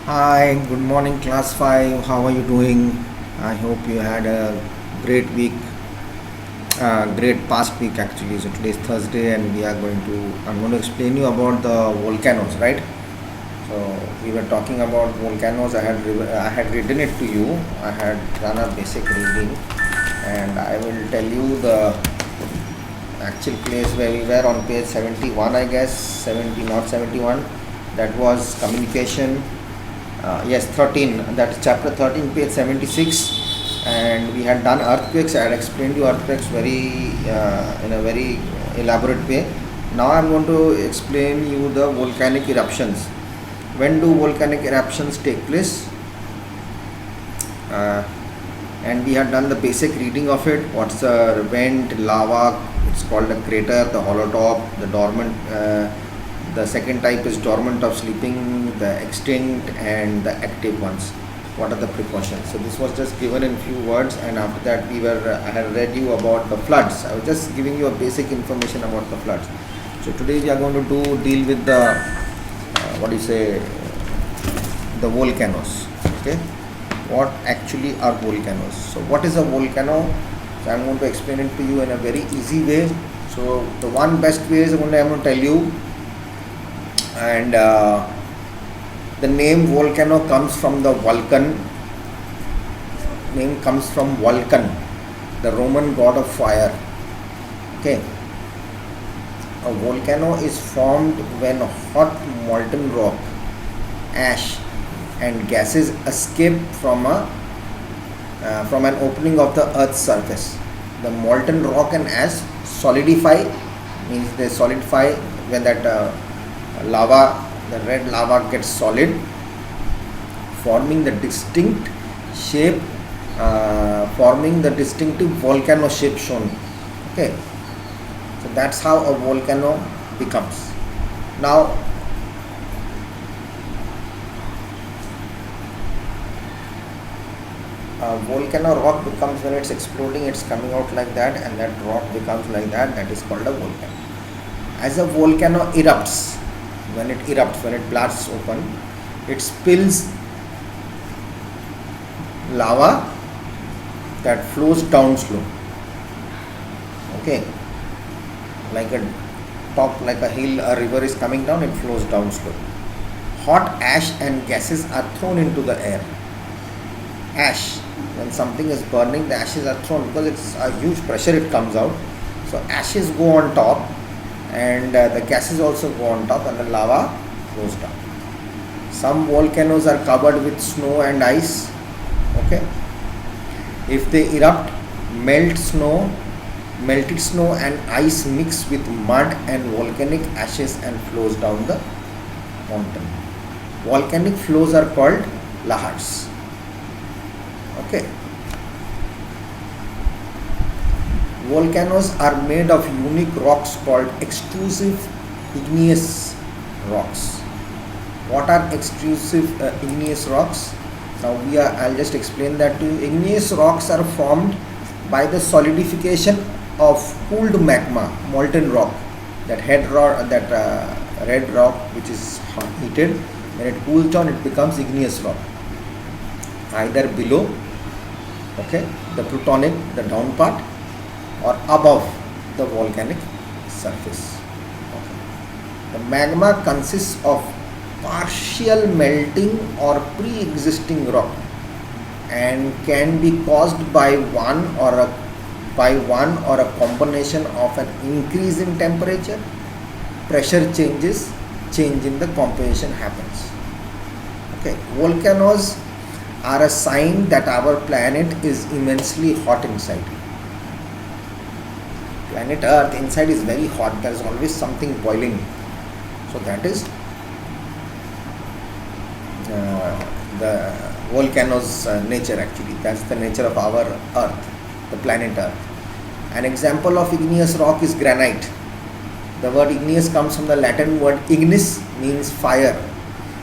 Hi, good morning, class 5. How are you doing? I hope you had a great week, great past week actually. So today is Thursday and I'm going to explain you about the volcanoes, right? So we were talking about volcanoes. I had written it to you. I had done a basic reading and I will tell you the actual place where we were on page 71, I guess, 70, not 71. That was communication. Yes, 13. That is chapter 13, page 76. And we had done earthquakes. I had explained you earthquakes in a very elaborate way. Now I'm going to explain you the volcanic eruptions. When do volcanic eruptions take place? Uh, and we had done the basic reading of it. What's the vent, lava? It's called a crater, the hollow top, the dormant. The second type is dormant of sleeping, the extinct, and the active ones. What are the precautions? So this was just given in few words, and after that I had read you about the floods. I was just giving you a basic information about the floods. So today we are going to deal with the what do you say, the volcanoes. Okay, what actually are volcanoes? So what is a volcano? So I'm going to explain it to you in a very easy way. So the one best way is I'm going to tell you, and the name volcano comes from the Vulcan. Name comes from Vulcan, the Roman god of fire. Okay, a volcano is formed when hot molten rock, ash, and gases escape from an opening of the Earth's surface. The molten rock and ash solidify, means they solidify when that lava, the red lava gets solid, forming the distinct shape, forming the distinctive volcano shape shown. Okay, so that's how a volcano becomes. Now, a volcano rock becomes when it's exploding, it's coming out like that, and that rock becomes like that. That is called a volcano. As a volcano erupts, when it blasts open, it spills lava that flows down slow. Okay, like a like a hill, a river is coming down, it flows down slow. Hot ash and gases are thrown into the air. Ash, when something is burning, the ashes are thrown because it's a huge pressure, it comes out. So ashes go on top, and the gases also go on top, and the lava flows down. Some volcanoes are covered with snow and ice. Okay, if they erupt, melt snow melted snow and ice mix with mud and volcanic ashes and flows down the mountain. Volcanic flows are called lahars. Okay, volcanoes are made of unique rocks called extrusive igneous rocks. What are extrusive igneous rocks? Now I'll just explain that to you. Igneous rocks are formed by the solidification of cooled magma, molten rock. That red rock which is heated, when it cools down, it becomes igneous rock. Either below, okay, the plutonic, the down part, or above the volcanic surface. Okay. The magma consists of partial melting or pre-existing rock and can be caused by one or a combination of an increase in temperature, pressure changes, change in the composition happens. Okay, volcanoes are a sign that our planet is immensely hot inside. Planet Earth inside is very hot. There is always something boiling. So that is the volcano's nature actually. That's the nature of our Earth, the planet Earth. An example of igneous rock is granite. The word igneous comes from the Latin word ignis, means fire.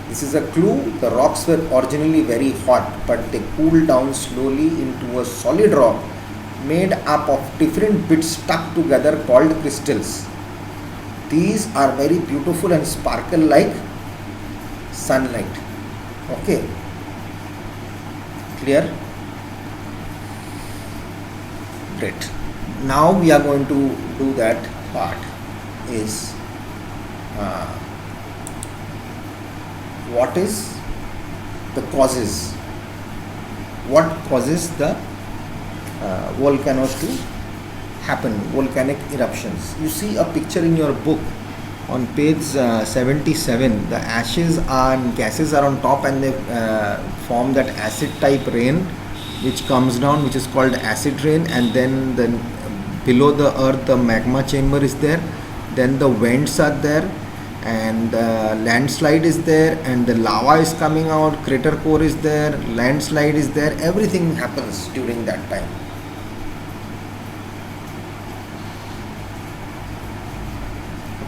This is a clue. The rocks were originally very hot, but they cooled down slowly into a solid rock made up of different bits stuck together called crystals. These are very beautiful and sparkle like sunlight. Okay, clear? Great. Now we are going to do that part is uh, what is the causes, what causes the volcanoes to happen, volcanic eruptions. You see a picture in your book on page 77. The ashes and gases are on top, and they form that acid type rain which comes down, which is called acid rain. And then below the earth the magma chamber is there, then the vents are there, and landslide is there, and the lava is coming out, crater core is there, landslide is there, everything happens during that time.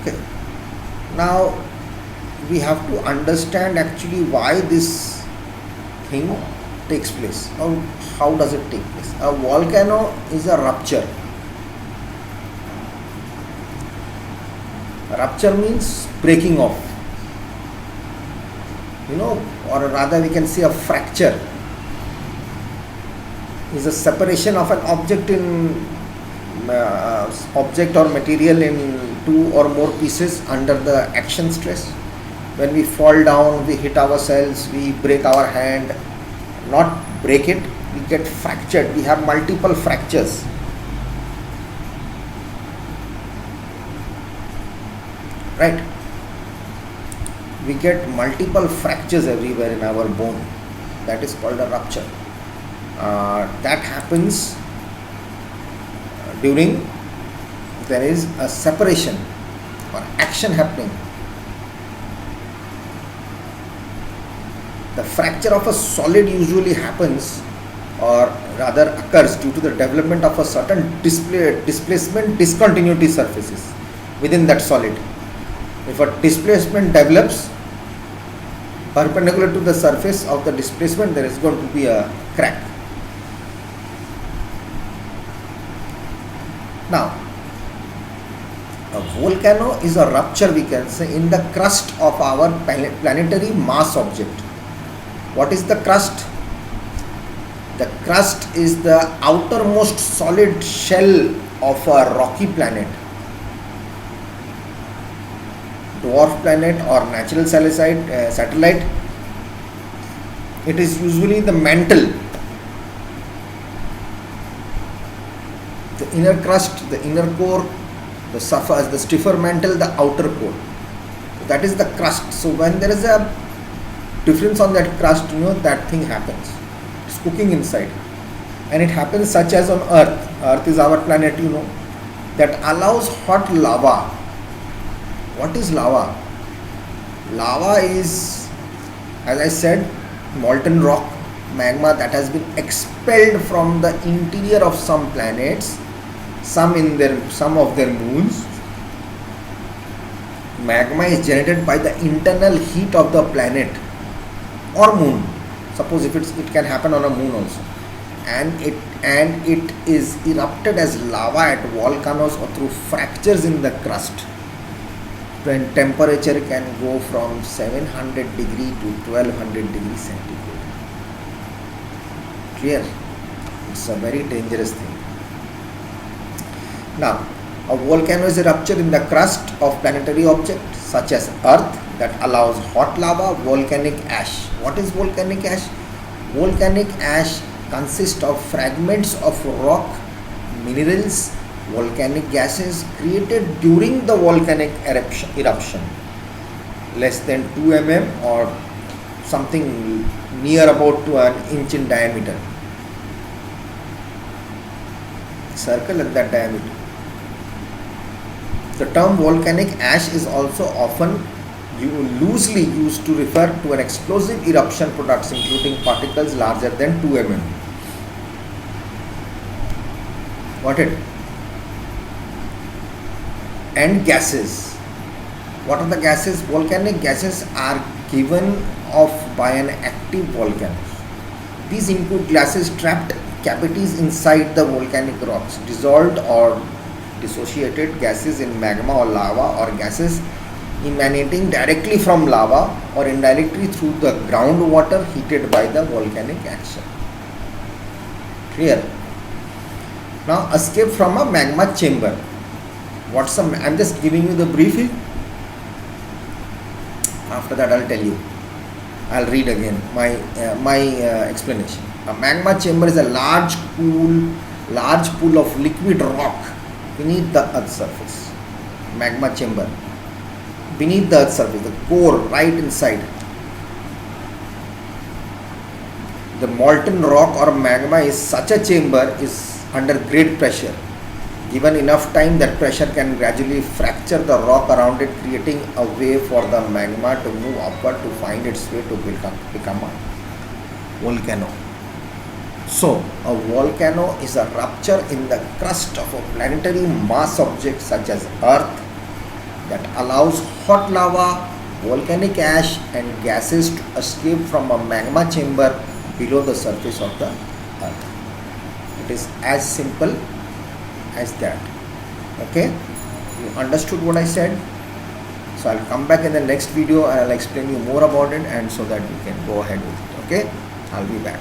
Okay, now we have to understand actually why this thing takes place. How does it take place? A volcano is a rupture. Rupture means breaking off, or rather we can say a fracture is a separation of an object object or material in two or more pieces under the action stress. When we fall down, we hit ourselves, we break our hand, not break it, we get fractured, we have multiple fractures. Right? We get multiple fractures everywhere in our bone. That is called a rupture. That happens during there is a separation or action happening. The fracture of a solid usually happens, or rather occurs, due to the development of a certain displacement discontinuity surfaces within that solid. If a displacement develops perpendicular to the surface of the displacement, there is going to be a crack. Now, a volcano is a rupture, we can say, in the crust of our planetary mass object. What is the crust? The crust is the outermost solid shell of a rocky planet, dwarf planet or natural satellite. It is usually the mantle, the inner crust, the inner core, the stiffer mantle, the outer core. So that is the crust. So when there is a difference on that crust, that thing happens. It's cooking inside, and it happens such as on Earth. Earth is our planet, that allows hot lava. What is lava? Lava is, as I said, molten rock, magma that has been expelled from the interior of some planets, some of their moons. Magma is generated by the internal heat of the planet or moon. Suppose if it can happen on a moon also, and it is erupted as lava at volcanoes or through fractures in the crust, when temperature can go from 700 degree to 1200 degrees centigrade. Clear? It's a very dangerous thing. Now, a volcano is a rupture in the crust of planetary objects such as Earth that allows hot lava, volcanic ash. What is volcanic ash? Volcanic ash consists of fragments of rock, minerals, volcanic gases created during the volcanic eruption, less than 2 mm or something near about to an inch in diameter. Circle at that diameter. The term volcanic ash is also often loosely used to refer to an explosive eruption products including particles larger than 2 mm. Got it? And gases. What are the gases? Volcanic gases are given off by an active volcano. These include gases trapped cavities inside the volcanic rocks, dissolved or dissociated gases in magma or lava, or gases emanating directly from lava or indirectly through the groundwater heated by the volcanic action. Clear? Now escape from a magma chamber. I'm just giving you the briefing. After that I'll tell you. I'll read again my explanation. A magma chamber is a large pool of liquid rock beneath the earth's surface. Magma chamber. Beneath the earth's surface, the core right inside. The molten rock or magma is such a chamber is under great pressure. Given enough time, that pressure can gradually fracture the rock around it, creating a way for the magma to move upward to find its way to become a volcano. So, a volcano is a rupture in the crust of a planetary mass object such as Earth that allows hot lava, volcanic ash and gases to escape from a magma chamber below the surface of the earth. It is as simple as that. Okay, you understood what I said? So I'll come back in the next video and I'll explain you more about it, and so that you can go ahead with it. Okay, I'll be back.